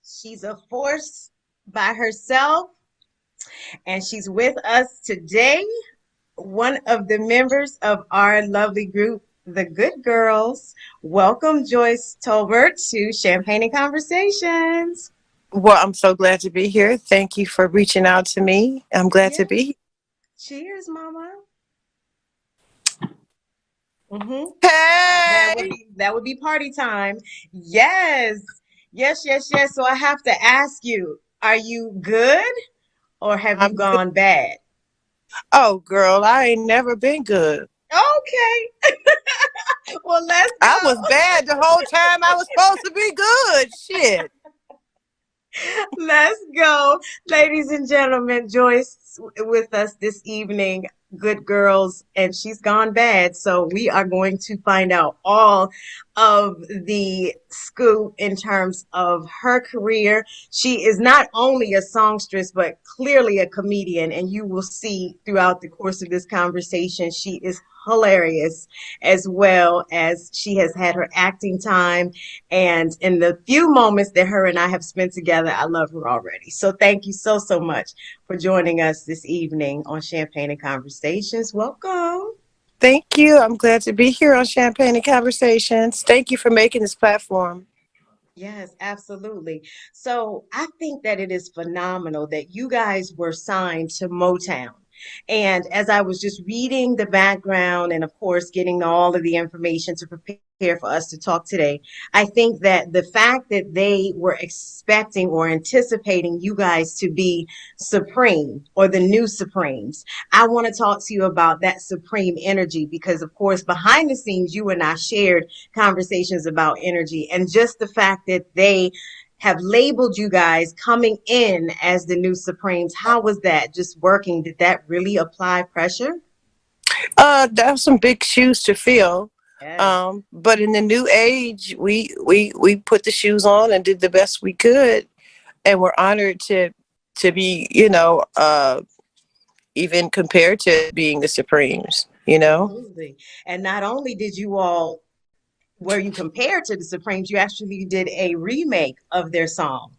She's a force by herself, and she's with us today. One of the members of our lovely group, the Good Girls. Welcome, Joyce Tolbert, to Champagne and Conversations. Well, I'm so glad to be here. Thank you for reaching out to me. I'm glad Yeah. to be here. Cheers, Mama. Mm-hmm. Hey, That would be party time. Yes. Yes. So I have to ask you, are you good or have you I'm good. gone bad? Oh, girl, I ain't never been good. Okay. Well, let's I was go. bad the whole time I was supposed to be good. Shit. Let's go. Ladies and gentlemen, Joyce with us this evening, Good Girls, and she's gone bad. So we are going to find out all of the scoop in terms of her career. She is not only a songstress, but clearly a comedian. And you will see throughout the course of this conversation, she is hilarious, as well as she has had her acting time, and in the few moments that her and I have spent together, I love her already. So thank you so much for joining us this evening on Champagne and Conversations. Welcome. Thank you. I'm glad to be here on Champagne and Conversations. Thank you for making this platform. Yes, absolutely. So I think that it is phenomenal that you guys were signed to Motown. And as I was just reading the background and, of course, getting all of the information to prepare for us to talk today, I think that the fact that they were expecting or anticipating you guys to be Supreme or the new Supremes, I want to talk to you about that Supreme energy because, of course, behind the scenes, you and I shared conversations about energy and just the fact that they have labeled you guys coming in as the new Supremes. How was that just working? Did that really apply pressure? That's some big shoes to fill. Yes. But in the new age, we put the shoes on and did the best we could, and we're honored to be, even compared to being the Supremes. Absolutely. And not only did you all, were you compared to the Supremes, you actually did a remake of their song.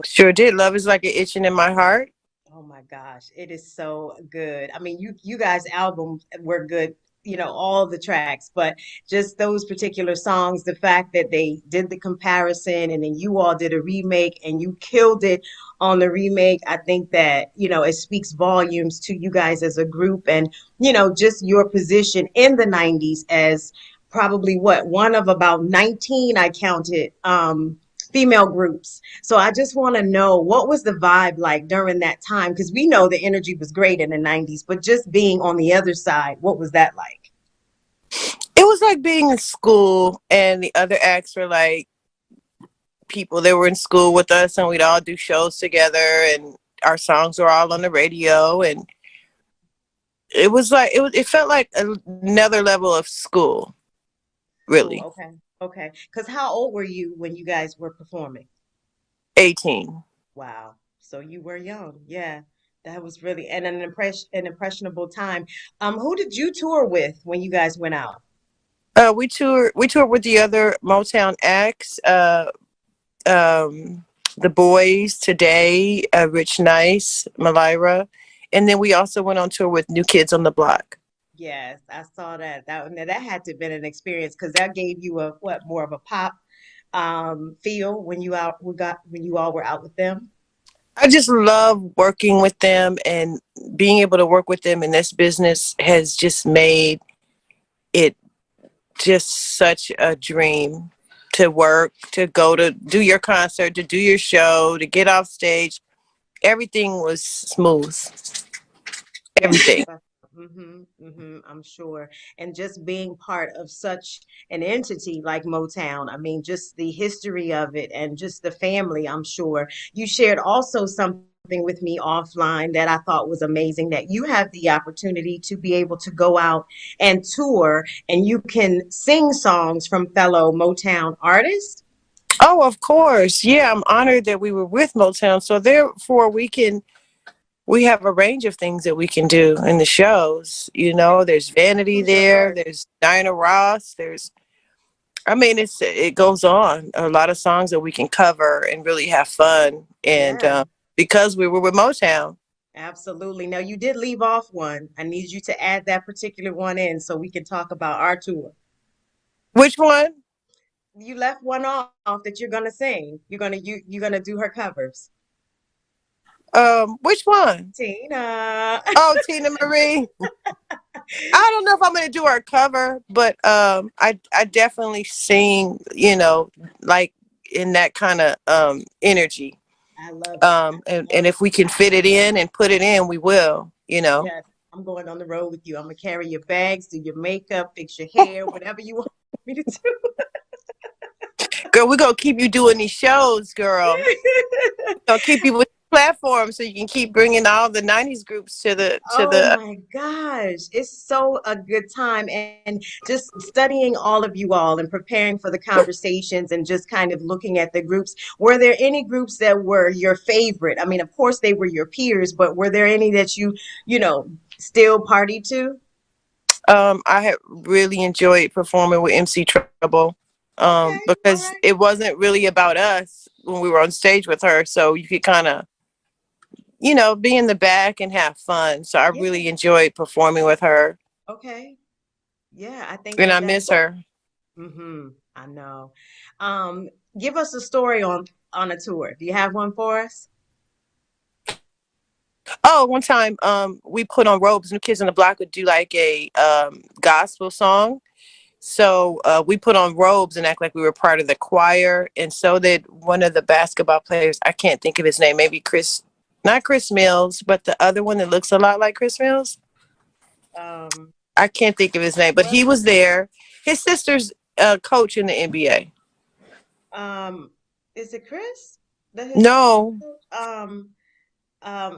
Sure did. Love is like an itching in my heart. Oh my gosh, it is so good. I mean, you guys' albums were good, all the tracks, but just those particular songs, the fact that they did the comparison and then you all did a remake and you killed it on the remake, I think that, it speaks volumes to you guys as a group and, just your position in the 90s as probably what, one of about 19 I counted female groups. So I just want to know what was the vibe like during that time? Because we know the energy was great in the 90s, but just being on the other side, what was that like? It was like being in school, and the other acts were like people that were in school with us, and we'd all do shows together, and our songs were all on the radio, and it was like it felt like another level of school, Oh, really. okay. Okay. Because how old were you when you guys were performing? 18. Wow. So you were young. Yeah. That was really and an impressionable time. Who did you tour with when you guys went out? We toured with the other Motown acts, the boys today, Rich Nice, Malira, and then we also went on tour with New Kids on the Block. Yes, I saw that. Now that had to have been an experience because that gave you a what more of a pop feel when you all were out with them. I just love working with them, and being able to work with them in this business has just made it just such a dream to work, to go to do your concert, to do your show, to get off stage. Everything was smooth. Yeah. Everything. I'm sure. And just being part of such an entity like Motown, I mean, just the history of it and just the family, I'm sure. You shared also something with me offline that I thought was amazing, that you have the opportunity to be able to go out and tour and you can sing songs from fellow Motown artists. Oh, of course. Yeah, I'm honored that we were with Motown. So therefore we have a range of things that we can do in the shows. You Okay. know, there's Vanity Who's your there, first? there's Diana Ross, there's I mean it goes on. A lot of songs that we can cover and really have fun. And Yeah. because we were with Motown. Absolutely. Now, you did leave off one. I need you to add that particular one in so we can talk about our tour. Which one? You left one off that you're gonna sing. You're gonna do her covers. Which one? Tina. Oh, Tina Marie. I don't know if I'm gonna do her cover, but I definitely sing, you know, like in that kind of energy. I love it. And if we can fit it in and put it in, we will, you know. Yes, I'm going on the road with you. I'm gonna carry your bags, do your makeup, fix your hair, whatever you want me to Girl, we're gonna keep you doing these shows, girl. do. Gonna keep you with platforms so you can keep bringing all the '90s groups to the Oh my gosh, it's so a good time. And just studying all of you all and preparing for the conversations and just kind of looking at the groups. Were there any groups that were your favorite? I mean, of course they were your peers, but were there any that you know, still party to? I had really enjoyed performing with MC Trouble, Okay, all because right. it wasn't really about us when we were on stage with her, so you could kind of, you know, be in the back and have fun. So I Yeah, really enjoyed performing with her, okay. Yeah, I think and that I that miss her. I know. Um, give us a story on a tour. Do you have one for us? Oh, one time, we put on robes. New Kids on the Block would do like a gospel song. So we put on robes and act like we were part of the choir. And so did one of the basketball players. I can't think of his name. Maybe Chris, not Chris Mills, but the other one that looks a lot like Chris Mills. Um, I can't think of his name, but he well, was there. His sister's a coach in the NBA. Um, is it Chris? That his sister? No.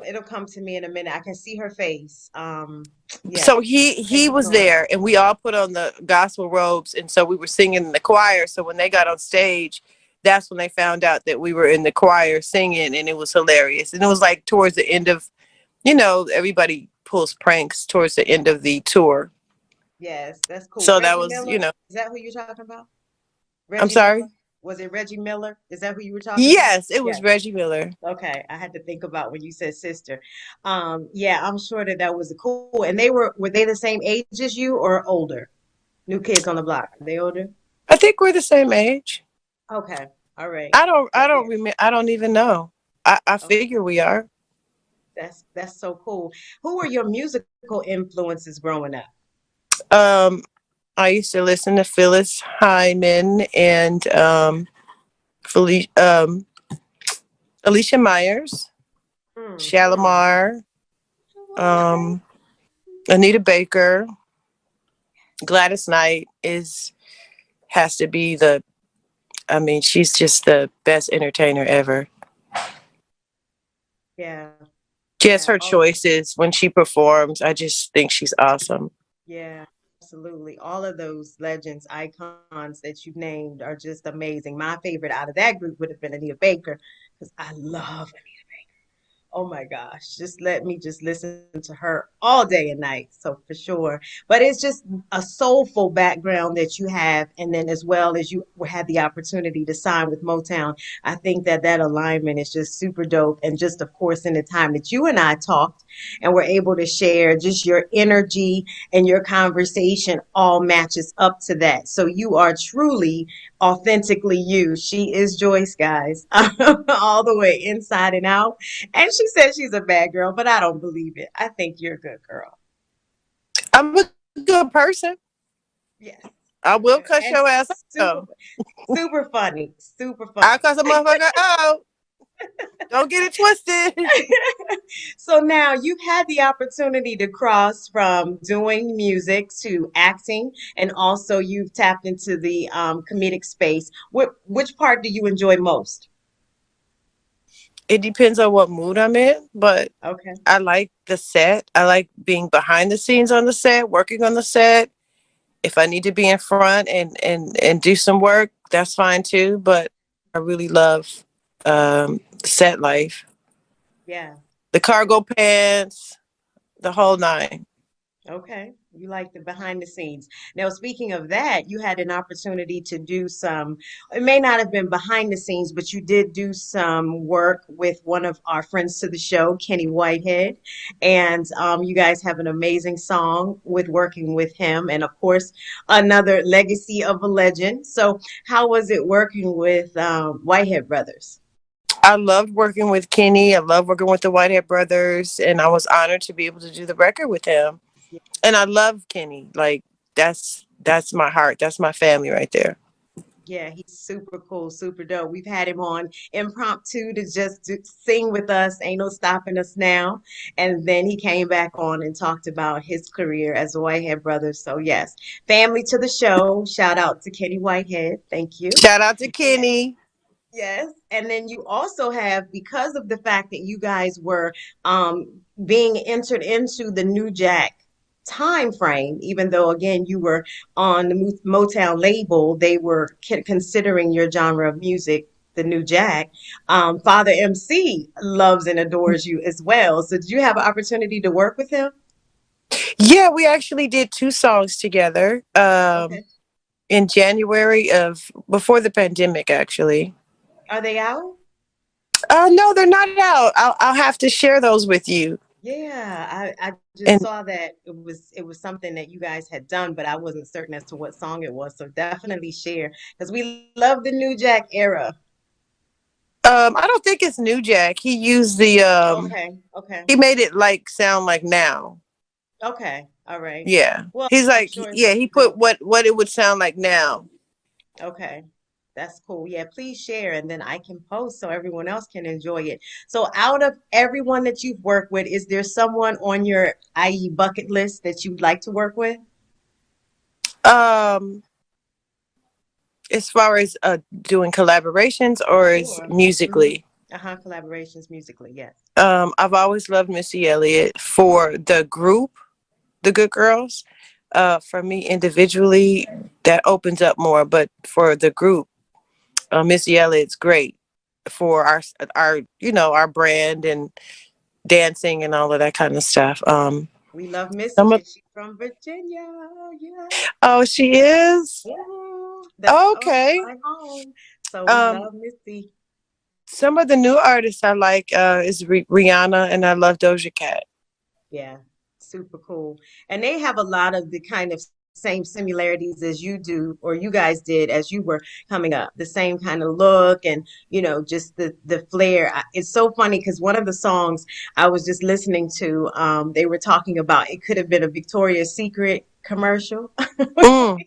It'll come to me in a minute. I can see her face. Yeah, So and he keep was going. there, and we all put on the gospel robes, and so we were singing in the choir. So when they got on stage, that's when they found out that we were in the choir singing, and it was hilarious. And it was like towards the end of, you know, everybody pulls pranks towards the end of the tour. Yes, that's cool. So that Reggie was, you Miller, know, is that who you're talking about? I'm Reggie Miller? sorry. Was it Reggie Miller? Is that who you were talking about? Yes, it was Yes. Reggie Miller. Okay, I had to think about when you said sister. Yeah, I'm sure that that was cool. And were they the same age as you or older? New Kids on the Block. Are they older? I think we're the same age. Okay, all right. I But don't yeah, remember. I don't even know. I okay, figure we are. that's so cool. Who were your musical influences growing up? Um, I used to listen to Phyllis Hyman and Felicia, Alicia Myers, Hmm. Shalimar, Okay. um, Anita Baker, Gladys Knight is has to be the. I mean, she's just the best entertainer ever. Yeah, Just yeah. her Oh, choices when she performs, I just think she's awesome. yeah, absolutely. All of those legends, icons that you've named are just amazing. My favorite out of that group would have been Anita Baker because I love Oh my gosh, just let me just listen to her all day and night. So for sure. But it's just a soulful background that you have. And then as well as you had the opportunity to sign with Motown, I think that that alignment is just super dope. And just, of course, in the time that you and I talked and were able to share, just your energy and your conversation all matches up to that. So you are truly authentically you. She is Joyce, guys, all the way inside and out. And she says she's a bad girl, but I don't believe it. I think you're a good girl. I'm a good person. Yes. I will cuss And your ass super, out. super funny. Super I'll funny. cuss a motherfucker out. Don't get it twisted. So now you've had the opportunity to cross from doing music to acting, and also you've tapped into the comedic space. Which part do you enjoy most? It depends on what mood I'm in, but Okay. I like the set. I like being behind the scenes on the set, working on the set. If I need to be in front and do some work, that's fine too. But I really love set life, Yeah. the cargo pants, the whole nine. Okay. You like the behind the scenes. Now, speaking of that, you had an opportunity to do some, it may not have been behind the scenes, but you did do some work with one of our friends to the show, Kenny Whitehead. And you guys have an amazing song with working with him. And of course, another legacy of a legend. So, how was it working with Whitehead Brothers? I loved working with Kenny. I love working with the Whitehead brothers, and I was honored to be able to do the record with him. And I love Kenny. Like that's my heart. That's my family right there. Yeah, he's super cool, super dope. We've had him on impromptu to just sing with us. Ain't no stopping us now. And then he came back on and talked about his career as a Whitehead brother. So yes, family to the show. Shout out to Kenny Whitehead. Thank you. Shout out to Kenny. Yes. And then you also have, because of the fact that you guys were being entered into the New Jack time frame, even though again you were on the Motown label, they were considering your genre of music the New Jack. Father MC loves and adores you as well. So did you have an opportunity to work with him? Yeah, we actually did two songs together. Okay. In January of before the pandemic, actually. Are they out? No, they're not out. I'll have to share those with you. Yeah, I just And saw that it was something that you guys had done, but I wasn't certain as to what song it was. So definitely share because we love the New Jack era. I don't think it's New Jack. He used the Okay, okay, he made it like sound like now. okay. All right. Yeah. Well, He's I'm like sure it's yeah, he put dope. what it would sound like now. Okay. That's cool. Yeah, please share and then I can post so everyone else can enjoy it. So out of everyone that you've worked with, is there someone on your IE bucket list that you'd like to work with? Um as far as doing collaborations or as Sure. Hmm. musically. Uh-huh, collaborations musically, yes. I've always loved Missy Elliott for the group, the Good Girls. For me individually, that opens up more, but for the group, Missy Elliott's great for our our brand and dancing and all of that kind of stuff. We love Missy Some of, because she's from Virginia. Yeah. oh, she is Yeah. That's okay. my home. So we Um, love Missy. some of the new artists I like is Rihanna, and I love Doja Cat. Yeah, super cool. And they have a lot of the kind of same similarities as you do, or you guys did as you were coming up. The same kind of look and, just the flair. It's so funny because one of the songs I was just listening to, they were talking about it could have been a Victoria's Secret commercial. Mm,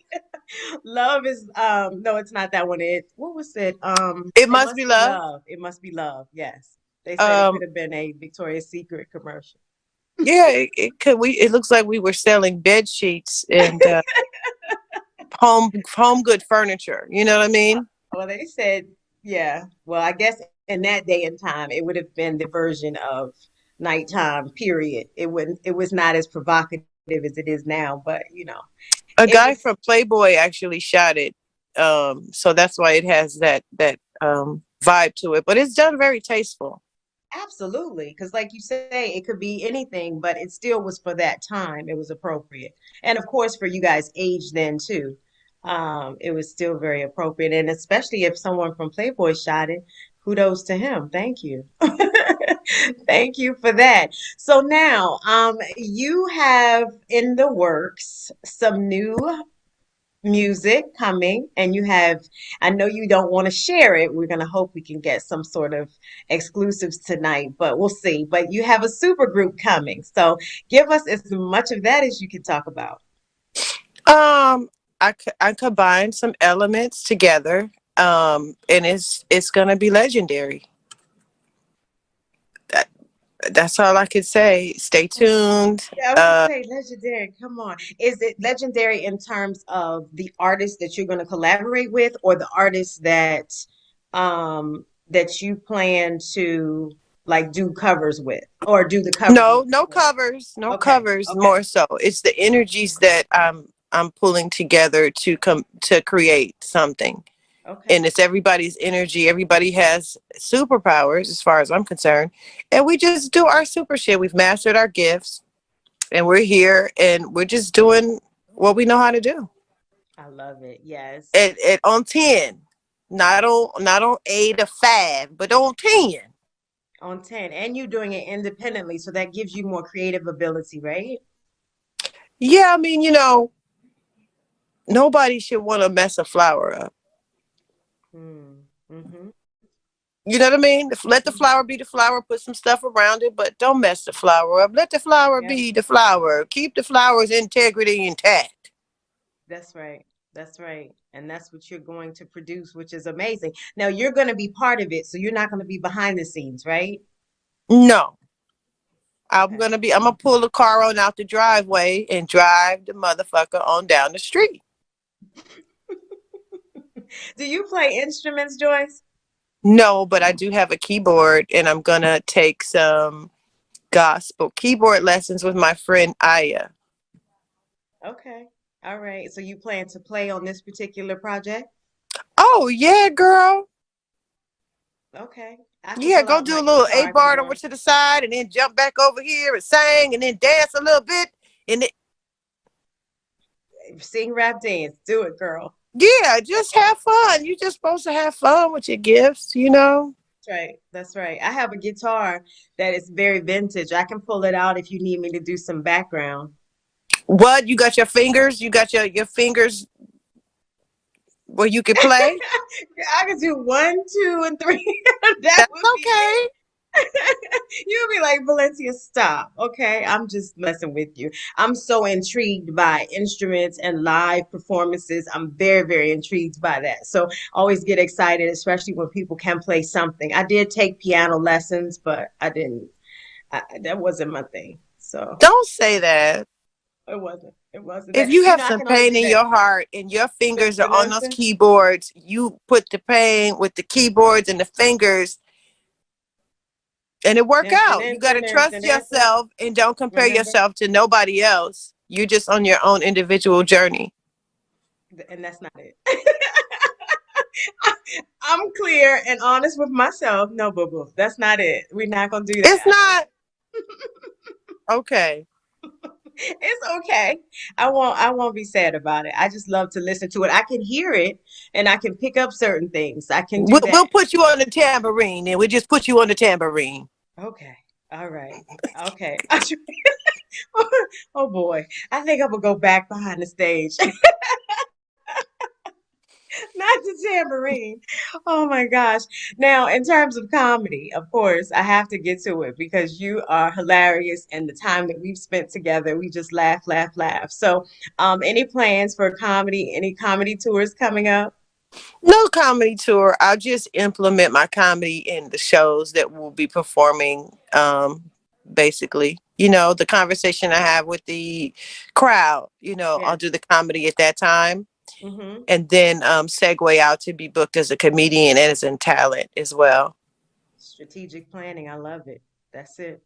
Love is no, it's not that one. What was it? it It must be must be love. love. It must be love. Yes. They said it Um, could have been a Victoria's Secret commercial. yeah, it could. It looks like we were selling bed sheets and home good furniture. You know what I mean? Well, they said, yeah. Well, I guess in that day and time, it would have been the version of nighttime, period. It was not as provocative as it is now, but A it guy was from Playboy actually shot it, so that's why it has that vibe to it. But it's done very tasteful. absolutely, because like you say, it could be anything, but it still was for that time. It was appropriate. And of course, for you guys' age then too, it was still very appropriate. And especially if someone from Playboy shot it, kudos to him. Thank you. Thank you for that. So now, you have in the works some new music coming, and you have, I know you don't want to share it. We're going to hope we can get some sort of exclusives tonight, but we'll see. But you have a super group coming. So give us as much of that as you can talk about. Um, I combined some elements together, and it's gonna be legendary. That, that's all I could say. Stay tuned. Yeah, I was gonna say legendary. Come on. Is it legendary in terms of the artists that you're gonna collaborate with, or the artists that you plan to like do covers with or do the cover No, groups no with? covers, no Okay, covers. okay, More so, it's the energies that I'm pulling together to come to create something, okay. and it's everybody's energy. Everybody has superpowers, as far as I'm concerned, and we just do our super shit. We've mastered our gifts, and we're here, and we're just doing what we know how to do. I love it. Yes. At on 10, not on 8 or 5, but on 10. On 10. And you're doing it independently, so that gives you more creative ability, right? Yeah, I mean, nobody should want to mess a flower up. Hmm. Mm-hmm. You know what I mean? Let the Mm-hmm. flower be the flower, put some stuff around it, but don't mess the flower up. Let the flower Yep. be the flower. Keep the flower's integrity intact. That's right. That's right. And that's what you're going to produce, which is amazing. Now you're going to be part of it, so you're not going to be behind the scenes, right? No, Okay. I'm gonna pull the car on out the driveway and drive the motherfucker on down the street. Do you play instruments, Joyce? No, but I do have a keyboard, and I'm gonna take some gospel keyboard lessons with my friend Aya. Okay. All right. So you plan to play on this particular project? Oh yeah, girl. Okay. I can Yeah, pull go out do my a little A guitar if you bar over want. to the side, and then jump back over here and sing, and then dance a little bit. And it, Sing, rap, dance. Do it, girl. yeah, just have fun. You're just supposed to have fun with your gifts. That's right. That's right. I have a guitar that is very vintage. I can pull it out if you need me to do some background. What? You got your fingers? You got your fingers where you can play? I could do one, two, and three. That That's would be okay. it. You'll be like, Valencia, stop. Okay. I'm just messing with you. I'm so intrigued by instruments and live performances. I'm very, very intrigued by that. So always get excited, especially when people can play something. I did take piano lessons, but I didn't, that wasn't my thing. So Don't say that. it wasn't. It wasn't If that. you You have know, I some can only pain do in that. your heart and your fingers are on those Vanessa. keyboards, you put the pain with the keyboards and the fingers, and it work out. You got to trust yourself and don't compare Remember? yourself to nobody else. You're just on your own individual journey. And that's not it. I'm clear and honest with myself. No, boo boo. That's not it. We're not gonna do It's that. not okay. It's okay. I won't be sad about it. I just love to listen to it. I can hear it and I can pick up certain things. I can do We'll that. put you on the tambourine, and we just put you on the tambourine. Okay. All right. Okay. Oh boy. I think I'm gonna go back behind the stage. Not the tambourine. Oh my gosh. Now, in terms of comedy, of course, I have to get to it because you are hilarious and the time that we've spent together, we just laugh, laugh, laugh. So, any plans for comedy, any comedy tours coming up? No comedy tour. I'll just implement my comedy in the shows that we'll be performing. Basically, the conversation I have with the crowd. I'll Yes. do the comedy at that time, Mm-hmm. and then segue out to be booked as a comedian and as in talent as well. Strategic planning. I love it. That's it.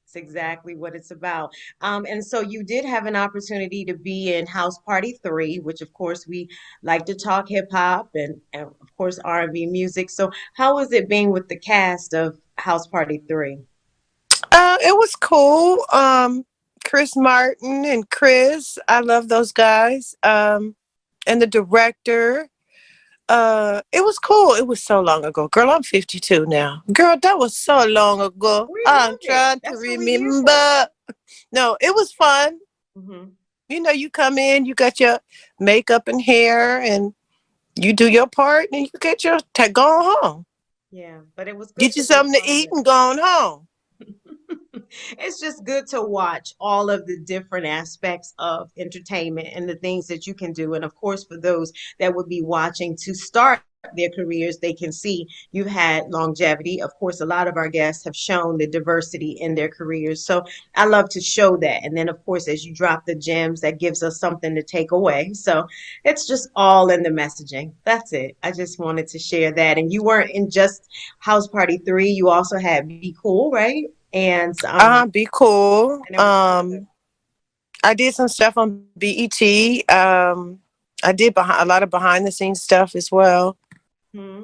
It's exactly what it's about. And so you did have an opportunity to be in House Party 3, which of course we like to talk hip hop and of course R&B music. So how was it being with the cast of House Party 3? It was cool. Chris Martin and Chris, I love those guys. And the director. It was cool. It was so long ago. Girl, I'm 52 now. Girl, that was so long ago. We I'm love it. trying to That's what we're here for. remember. No, it was fun. Hmm. You come in, you got your makeup and hair, and you do your part, and you get your go home. Yeah, but it was good Get you to be a something to part of eat it. and going home. It's just good to watch all of the different aspects of entertainment and the things that you can do. And of course, for those that would be watching to start their careers, they can see you've had longevity. Of course, a lot of our guests have shown the diversity in their careers. So I love to show that. And then, of course, as you drop the gems, that gives us something to take away. So it's just all in the messaging. That's it. I just wanted to share that. And you weren't in just House Party 3, you also had Be Cool, right? And Be cool. and there was one other. I did some stuff on BET. I did a lot of behind the scenes stuff as well. Hmm.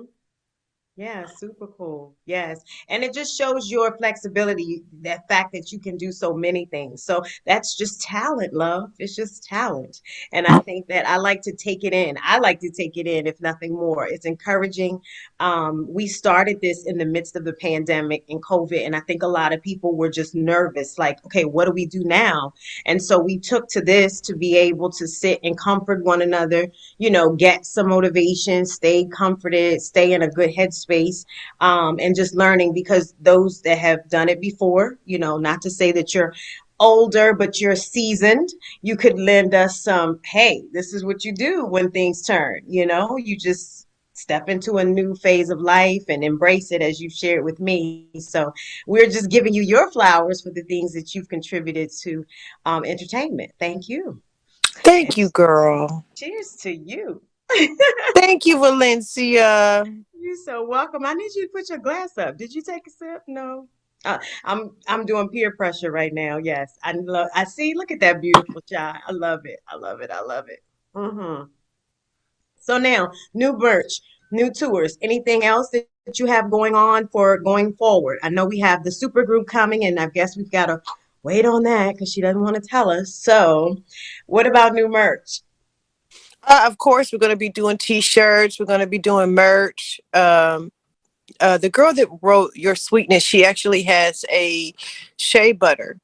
Yeah, super cool. Yes. And it just shows your flexibility, that fact that you can do so many things. So that's just talent, love. It's just talent. And I think that I like to take it in. I like to take it in, if nothing more. It's encouraging. We started this in the midst of the pandemic and COVID, and I think a lot of people were just nervous, like, okay, what do we do now? And so we took to this to be able to sit and comfort one another, get some motivation, stay comforted, stay in a good headspace, and just learning because those that have done it before, not to say that you're older, but you're seasoned, you could lend us some, hey, this is what you do when things turn, you just step into a new phase of life and embrace it as you've shared with me. So we're just giving you your flowers for the things that you've contributed to entertainment. Thank you. And Thank you, girl. cheers to you. Thank you, Valencia. You're so welcome. I need you to put your glass up. Did you take a sip? No. I'm doing peer pressure right now. Yes, I love. I see. Look at that beautiful child. I love it. I love it. I love it. So now, new merch, new tours. Anything else that you have going on for going forward? I know we have the super group coming, and I guess we've got to wait on that because she doesn't want to tell us. So, what about new merch? Of course, we're going to be doing T-shirts. We're going to be doing merch. The girl that wrote Your Sweetness, she actually has a shea butter,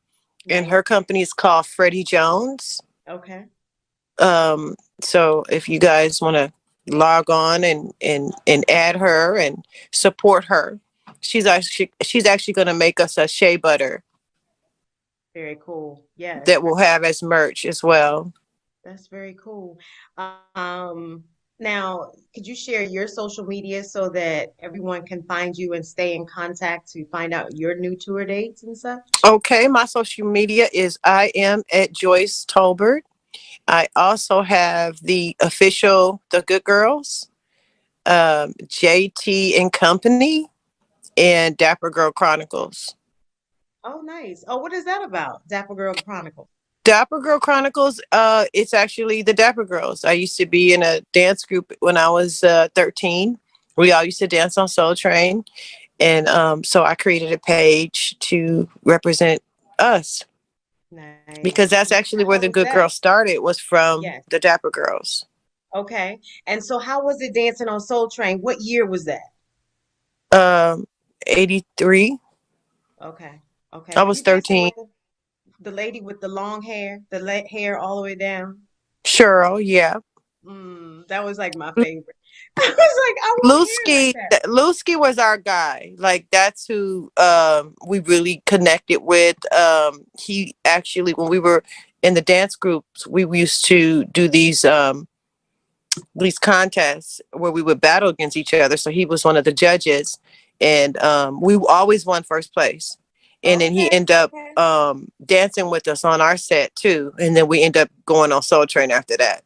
and Nice. her company is called Freddie Jones. Okay. So if you guys want to log on and add her and support her, she's actually going to make us a shea butter Very cool. Yes. that we'll have as merch as well. That's very cool. Now, could you share your social media so that everyone can find you and stay in contact to find out your new tour dates and such? Okay, my social media is I am at Joyce Tolbert. I also have the official The Good Girls, JT and Company, and Dapper Girl Chronicles. Oh, nice. Oh, what is that about? Dapper Girl Chronicles. Dapper Girl Chronicles, it's actually the Dapper Girls. I used to be in a dance group when I was 13. We all used to dance on Soul Train. And so I created a page to represent us Nice. because And that's how actually was where the that? Good Girl started, was from Yes. the Dapper Girls. Okay. And so how was it dancing on Soul Train? What year was that? Um, 83. Okay. I Okay. was You dancing 13. with the lady with the long hair, the hair all the way down? Cheryl, yeah. That was like my favorite. I was like, I want hair like that. Lusky was our guy. Like that's who we really connected with. He actually, when we were in the dance groups, we used to do these contests where we would battle against each other. So he was one of the judges, and we always won first place. And then he Okay, ended up okay. dancing with us on our set too. And then we end up going on Soul Train after that.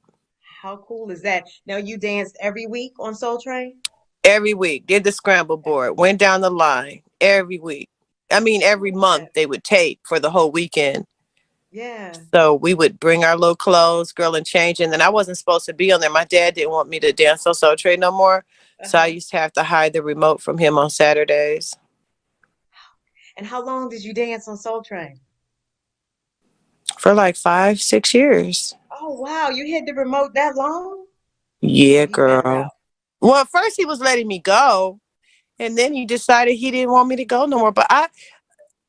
How cool is that? Now you danced every week on Soul Train? Every week, did the scramble Every board, week. went down the line every week. I mean, I every love month that. they would tape for the whole weekend. Yeah. So we would bring our little clothes, girl, and change. And then I wasn't supposed to be on there. My dad didn't want me to dance on Soul Train no more. So I Uh-huh. used to have to hide the remote from him on Saturdays And how long did you dance on Soul Train? for like 5, 6 years. Oh, wow. You hid the remote that long? Oh, Yeah, he found girl. out. Well, at first he was letting me go. And then he decided he didn't want me to go no more. But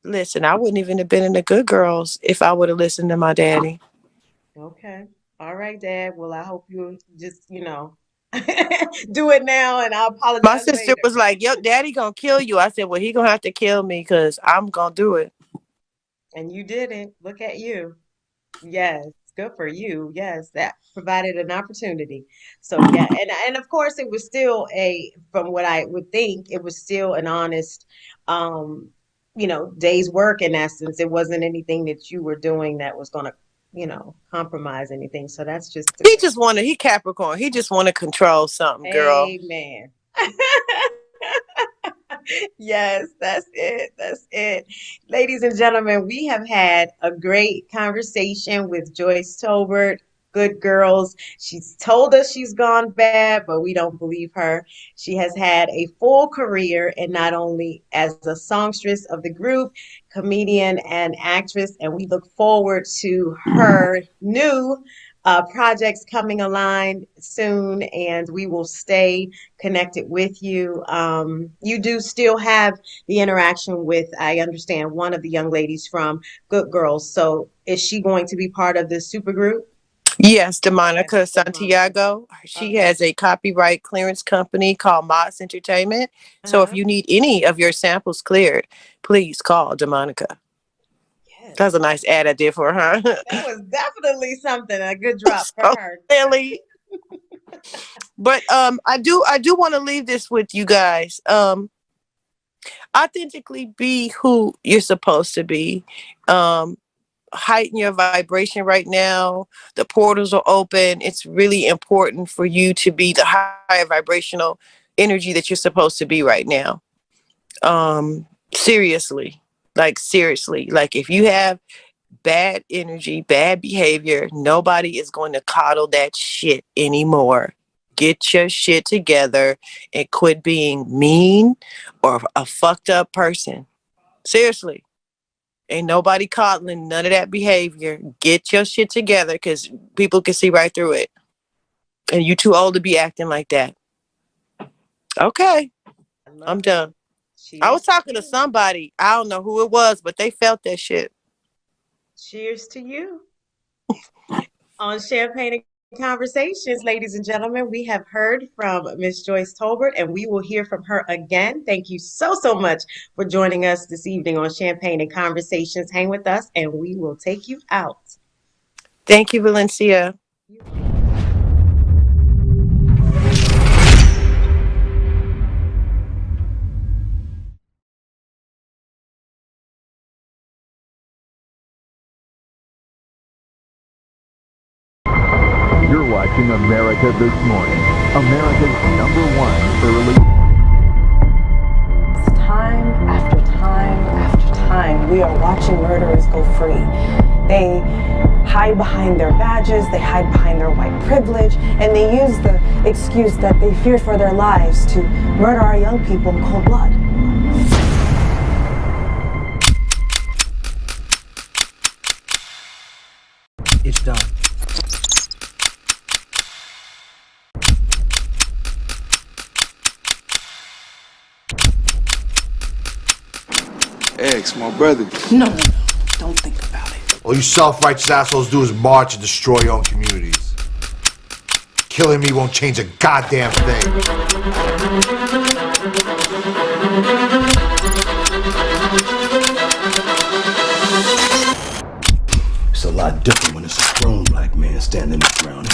listen, I wouldn't even have been in the Good Girls if I would have listened to my daddy. Okay. All right, Dad. Well, I hope you just, do it now and I'll My apologize sister later. was like, "Yo, daddy gonna kill you." I said, "Well, he gonna have to kill me because I'm gonna do it." And you didn't. Look at you. Yes, good for you. Yes, that provided an opportunity. So yeah, and of course it was still from what I would think, it was still an honest um, day's work in essence. It wasn't anything that you were doing that was gonna, compromise anything. So that's just a He great. just wanted, he Capricorn. He just want to control something, girl. Amen. Yes, that's it. That's it. Ladies and gentlemen, we have had a great conversation with Joyce Tolbert. Good girls. She's told us she's gone bad, but we don't believe her. She has had a full career, and not only as a songstress of the group, comedian, and actress. And we look forward to her new projects coming online soon, and we will stay connected with you. You do still have the interaction with, I understand, one of the young ladies from Good Girls. So is she going to be part of this super group? Yes, Yes, DeMonica the Monica. Santiago. She Okay. has a copyright clearance company called Moss Entertainment. So if Uh-huh. you need any of your samples cleared, please call DeMonica. That's Yes. a nice ad I did for her. That was definitely something, a good drop for So her. silly. But I do want to leave this with you guys. Authentically be who you're supposed to be. Um, heighten your vibration right now. The portals are open. It's really important for you to be the higher vibrational energy that you're supposed to be right now. Seriously. Like seriously. Like if you have bad energy, bad behavior, nobody is going to coddle that shit anymore. Get your shit together and quit being mean or a fucked up person. Seriously. Ain't nobody coddling none of that behavior. Get your shit together because people can see right through it. And you too old to be acting like that. Okay, I I'm love it. done. I was Cheers to talking to you. somebody. I don't know who it was, but they felt that shit. Cheers to you. On Champagne and Conversations, ladies and gentlemen, we have heard from Miss Joyce Tolbert, and we will hear from her again. Thank you so, so much for joining us this evening on Champagne and Conversations. Hang with us, and we will take you out. Thank you, Valencia. You're welcome. You're watching America This Morning, America's #1 early. Time after time after time, we are watching murderers go free. They hide behind their badges, they hide behind their white privilege, and they use the excuse that they fear for their lives to murder our young people in cold blood. It's done. Ex, my brother. No, no, no. Don't think about it. All you self-righteous assholes do is march and destroy your own communities. Killing me won't change a goddamn thing. It's a lot different when it's a grown black man standing his ground.